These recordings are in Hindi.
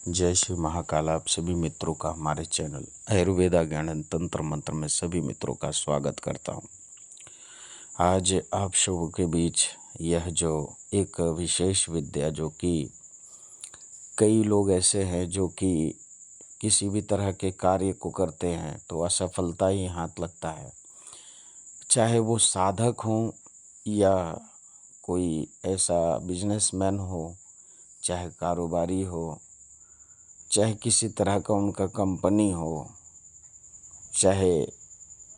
जय श्री महाकाल। आप सभी मित्रों का हमारे चैनल आयुर्वेदा ज्ञान तंत्र मंत्र में सभी मित्रों का स्वागत करता हूं। आज आप सबों के बीच यह जो एक विशेष विद्या जो कि कई लोग ऐसे हैं जो कि किसी भी तरह के कार्य को करते हैं तो असफलता ही हाथ लगता है, चाहे वो साधक हो या कोई ऐसा बिजनेसमैन हो, चाहे कारोबारी हो, चाहे किसी तरह का उनका कंपनी हो, चाहे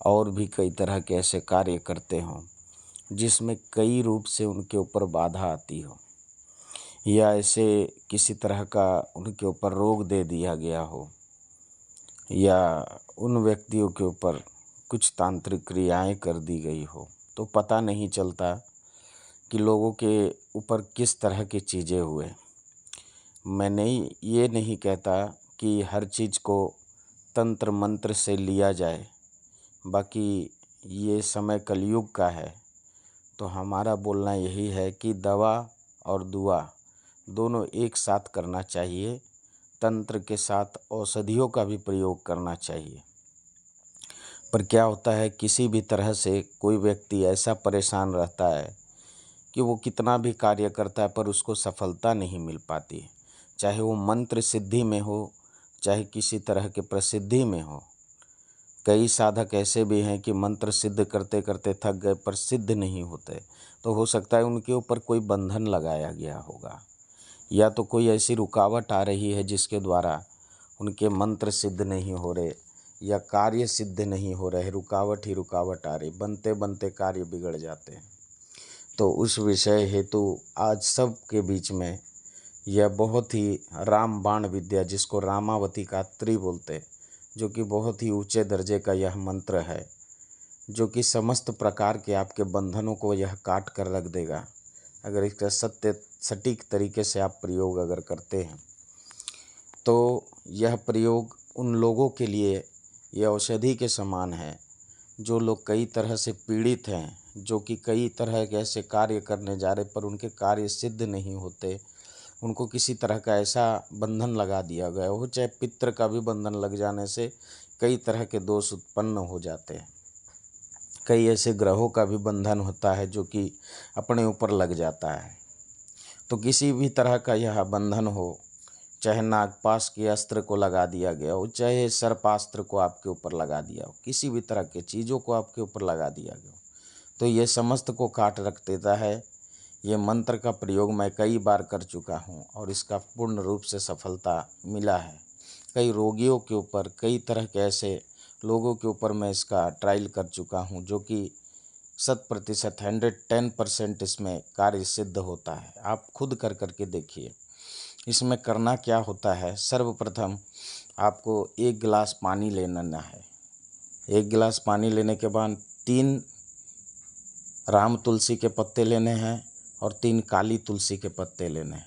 और भी कई तरह के ऐसे कार्य करते हों जिसमें कई रूप से उनके ऊपर बाधा आती हो, या ऐसे किसी तरह का उनके ऊपर रोग दे दिया गया हो, या उन व्यक्तियों के ऊपर कुछ तांत्रिक क्रियाएं कर दी गई हो, तो पता नहीं चलता कि लोगों के ऊपर किस तरह की चीज़ें हुए। मैं ये नहीं कहता कि हर चीज़ को तंत्र मंत्र से लिया जाए, बाकी ये समय कलयुग का है तो हमारा बोलना यही है कि दवा और दुआ दोनों एक साथ करना चाहिए, तंत्र के साथ औषधियों का भी प्रयोग करना चाहिए। पर क्या होता है, किसी भी तरह से कोई व्यक्ति ऐसा परेशान रहता है कि वो कितना भी कार्य करता है पर उसको सफलता नहीं मिल पाती, चाहे वो मंत्र सिद्धि में हो, चाहे किसी तरह के प्रसिद्धि में हो। कई साधक ऐसे भी हैं कि मंत्र सिद्ध करते करते थक गए पर सिद्ध नहीं होते, तो हो सकता है उनके ऊपर कोई बंधन लगाया गया होगा, या तो कोई ऐसी रुकावट आ रही है जिसके द्वारा उनके मंत्र सिद्ध नहीं हो रहे या कार्य सिद्ध नहीं हो रहे, रुकावट ही रुकावट आ रही, बनते बनते कार्य बिगड़ जाते हैं। तो उस विषय हेतु आज सब के बीच में यह बहुत ही रामबाण विद्या, जिसको रामावती का त्री बोलते, जो कि बहुत ही ऊंचे दर्जे का यह मंत्र है, जो कि समस्त प्रकार के आपके बंधनों को यह काट कर रख देगा अगर इसका सटीक तरीके से आप प्रयोग अगर करते हैं। तो यह प्रयोग उन लोगों के लिए यह औषधि के समान है जो लोग कई तरह से पीड़ित हैं, जो कि कई तरह के ऐसे कार्य करने जा रहे पर उनके कार्य सिद्ध नहीं होते, उनको किसी तरह का ऐसा बंधन लगा दिया गया हो, चाहे पितृ का भी बंधन लग जाने से कई तरह के दोष उत्पन्न हो जाते हैं। कई ऐसे ग्रहों का भी बंधन होता है जो कि अपने ऊपर लग जाता है। तो किसी भी तरह का यह बंधन हो, चाहे नागपाश के अस्त्र को लगा दिया गया हो, चाहे सर्पास्त्र को आपके ऊपर लगा दिया हो, किसी भी तरह के चीज़ों को आपके ऊपर लगा दिया गया हो, तो ये समस्त को काट रख देता है। ये मंत्र का प्रयोग मैं कई बार कर चुका हूँ और इसका पूर्ण रूप से सफलता मिला है। कई रोगियों के ऊपर, कई तरह के ऐसे लोगों के ऊपर मैं इसका ट्रायल कर चुका हूँ, जो कि 100% 110% इसमें कार्य सिद्ध होता है। आप खुद कर करके देखिए। इसमें करना क्या होता है, सर्वप्रथम आपको 1 गिलास पानी लेना है। 1 गिलास पानी लेने के बाद 3 राम तुलसी के पत्ते लेने हैं और 3 काली तुलसी के पत्ते लेने हैं।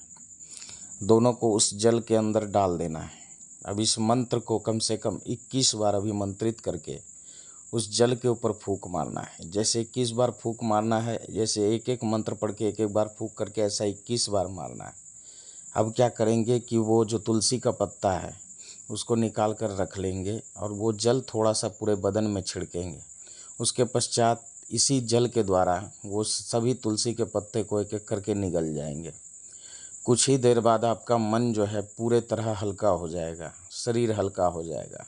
दोनों को उस जल के अंदर डाल देना है। अब इस मंत्र को कम से कम 21 बार अभिमंत्रित करके उस जल के ऊपर फूंक मारना है। जैसे 21 बार फूंक मारना है, जैसे एक एक मंत्र पढ़ के एक एक बार फूंक करके ऐसा 21 बार मारना है। अब क्या करेंगे कि वो जो तुलसी का पत्ता है उसको निकाल कर रख लेंगे और वो जल थोड़ा सा पूरे बदन में छिड़केंगे। उसके पश्चात इसी जल के द्वारा वो सभी तुलसी के पत्ते को एक एक करके निगल जाएंगे। कुछ ही देर बाद आपका मन जो है पूरे तरह हल्का हो जाएगा, शरीर हल्का हो जाएगा।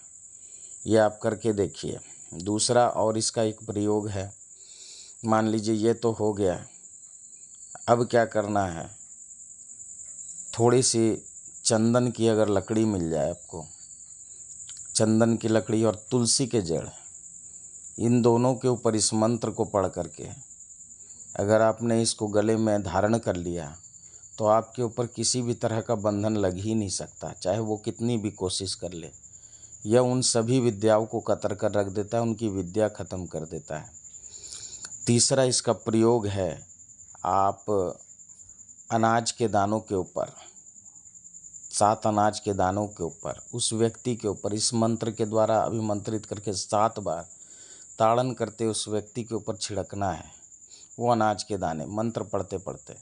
ये आप करके देखिए। दूसरा और इसका एक प्रयोग है, मान लीजिए ये तो हो गया, अब क्या करना है, थोड़ी सी चंदन की अगर लकड़ी मिल जाए आपको, चंदन की लकड़ी और तुलसी के जड़, इन दोनों के ऊपर इस मंत्र को पढ़ करके अगर आपने इसको गले में धारण कर लिया तो आपके ऊपर किसी भी तरह का बंधन लग ही नहीं सकता, चाहे वो कितनी भी कोशिश कर ले। यह उन सभी विद्याओं को कतर कर रख देता है, उनकी विद्या खत्म कर देता है। तीसरा इसका प्रयोग है, आप अनाज के दानों के ऊपर, 7 अनाज के दानों के ऊपर, उस व्यक्ति के ऊपर इस मंत्र के द्वारा अभिमंत्रित करके 7 बार ताड़न करते उस व्यक्ति के ऊपर छिड़कना है। वो अनाज के दाने मंत्र पढ़ते पढ़ते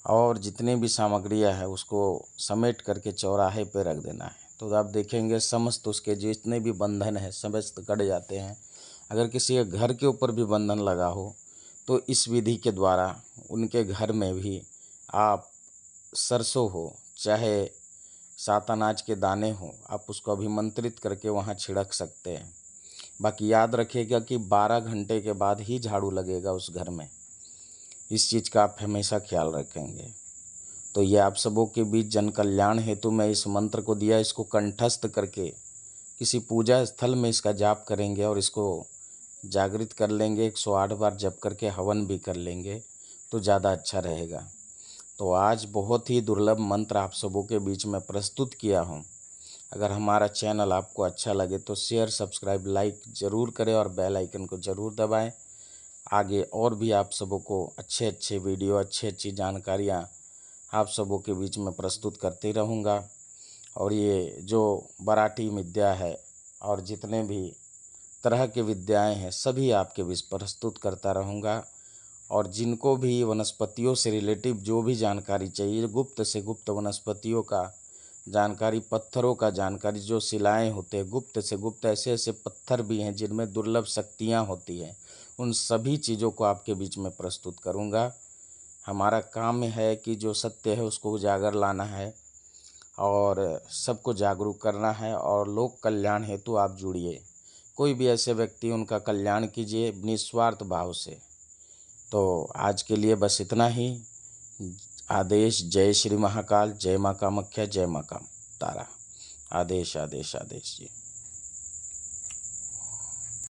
और जितनी भी सामग्रियाँ है उसको समेट करके चौराहे पे रख देना है। तो आप देखेंगे समस्त उसके जितने भी बंधन हैं समस्त कट जाते हैं। अगर किसी के घर के ऊपर भी बंधन लगा हो तो इस विधि के द्वारा उनके घर में भी आप सरसों हो चाहे सात अनाज के दाने हों, आप उसको अभिमंत्रित करके वहाँ छिड़क सकते हैं। बाकी याद रखिएगा कि 12 घंटे के बाद ही झाड़ू लगेगा उस घर में। इस चीज़ का आप हमेशा ख्याल रखेंगे। तो ये आप सबों के बीच जन कल्याण हेतु मैं इस मंत्र को दिया, इसको कंठस्थ करके किसी पूजा स्थल में इसका जाप करेंगे और इसको जागृत कर लेंगे, 108 बार जप करके हवन भी कर लेंगे तो ज़्यादा अच्छा रहेगा। तो आज बहुत ही दुर्लभ मंत्र आप सबों के बीच में प्रस्तुत किया हूँ। अगर हमारा चैनल आपको अच्छा लगे तो शेयर, सब्सक्राइब, लाइक ज़रूर करें और बेल आइकन को ज़रूर दबाएं। आगे और भी आप सबों को अच्छे अच्छे वीडियो, अच्छी जानकारियाँ आप सबों के बीच में प्रस्तुत करते रहूँगा। और ये जो मराठी विद्या है और जितने भी तरह के विद्याएं हैं सभी आपके बीच प्रस्तुत करता रहूँगा। और जिनको भी वनस्पतियों से रिलेटिव जो भी जानकारी चाहिए, गुप्त से गुप्त वनस्पतियों का जानकारी, पत्थरों का जानकारी, जो शिलाएं होते हैं गुप्त से गुप्त, ऐसे ऐसे पत्थर भी हैं जिनमें दुर्लभ शक्तियां होती हैं, उन सभी चीज़ों को आपके बीच में प्रस्तुत करूंगा। हमारा काम है कि जो सत्य है उसको उजागर लाना है और सबको जागरूक करना है और लोक कल्याण हेतु आप जुड़िए। कोई भी ऐसे व्यक्ति उनका कल्याण कीजिए निस्वार्थ भाव से। तो आज के लिए बस इतना ही। आदेश। जय श्री महाकाल, जय माँ कामाख्या, जय माँ तारा। आदेश आदेश आदेश जी।